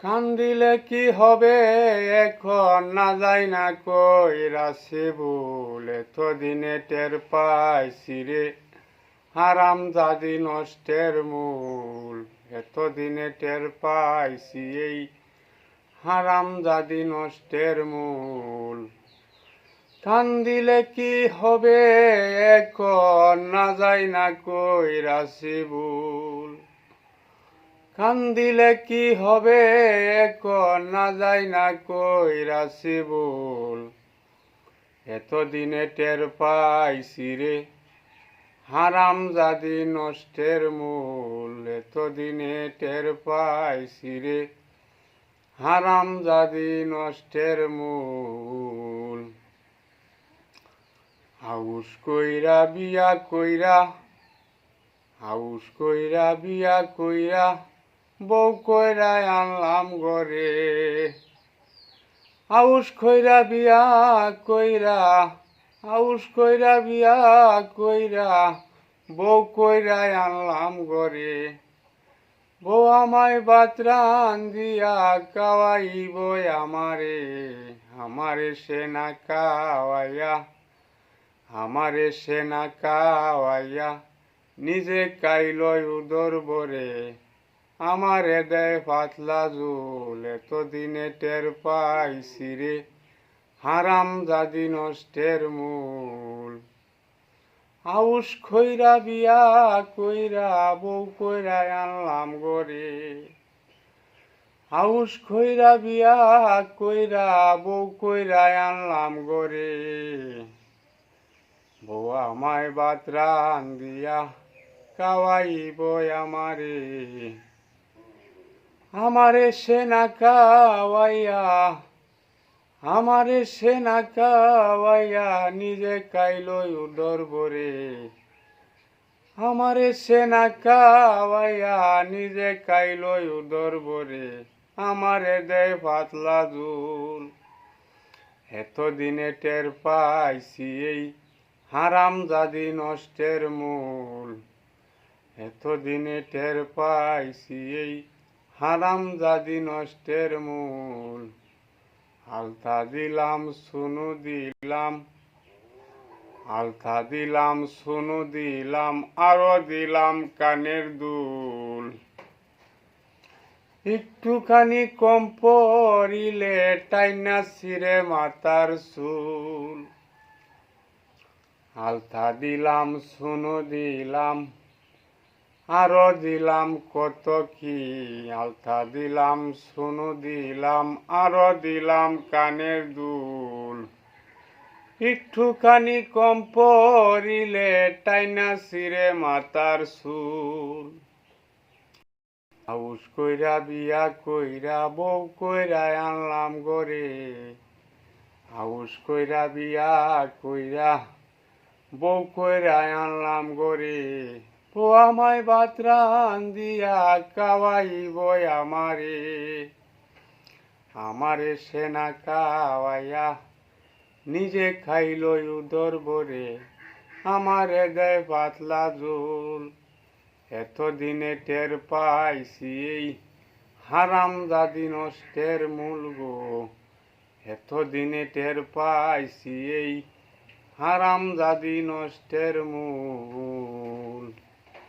কান্দিলে কি হবে এখন না যাই না কইরা সে ভুল এতদিনে টের পাইছি রে হারামজাদি নষ্টের মূল এতদিনে টের পাইছি এই হারামজাদি নষ্টের মূল কান্দিলে কি হবে এখন না যাই না কইরা সে ভুল কান্দিলে কি হবে এখন না যাই না কইরাছি ভুল এতদিনে টের পাইছি রে হারামজাদি নষ্টের মূল এতদিনে টের পাইছি রে হারামজাদি নষ্টের মূল হাউস কইরা বিয়া কইরা হাউস কইরা বিয়া কইরা বউ কইরা আনলাম ঘরে হাউস কইরা বিয়া কইরা হাউস কইরা বিয়া কইরা বউ কইরা আনলাম ঘরে বউ আমায় ভাত রান্ধিয়া খাওয়াইব আমারে আমারে সে না খাওয়াইয়া আমারে সে না খাওয়াইয়া নিজে কাইলয় উদর ভরে আমারে দেয় পাতলা ঝোল এতদিনে টের পাইছি রে হারামজাদি নষ্টের মূল হাউস কইরা বিয়া কইরা বউ কইরা আনলাম ঘরে হাউস কইরা বিয়া কইরা বউ কইরা আনলাম ঘরে বউ আমায় ভাত রান্ধিয়া খাওয়াইব আমারে আমারে সে না খাওয়াইয়া আমারে সে না খাওয়াইয়া নিজে খাইলই উদর ভরে আমারে সে না খাওয়াইয়া নিজে খাইলই উদর ভরে আমারে দেয় পাতলা ঝোল এতদিনে টের পাইছি এই হারামজাদি নষ্টের মূল এতদিনে টের পাইছি এই হারামজাদি নষ্টের মূল আলতা দিলাম সুনু দিলাম আলতা দিলাম সুনু দিলাম আরো দিলাম কানের দুল একটুখানি কম পড়িলে টাইনা ছিঁড়ে মাথার চুল আলতা দিলাম সুনু দিলাম আরো দিলাম কত কি আলতা দিলাম সুনু দিলাম আরো দিলাম কানের দুল একটুখানি কম পড়িলে টাইনা ছিঁড়ে মাথার চুল হাউস কইরা বিয়া কইরা বউ কইরা আনলাম ঘরে হাউস কইরা বিয়া কইরা বউ কইরা আনলাম ঘরে ও আমায় ভাত রান্ধিয়া খাওয়াইব আমারে আমারে সে না খাওয়াইয়া নিজে খাইলই উদর ভরে আমারে দেয় পাতলা ঝোল এতদিনে টের পাইছি এই হারামজাদি নষ্টের মূল গো এতদিনে টের পাইছি এই হারামজাদি নষ্টের মূল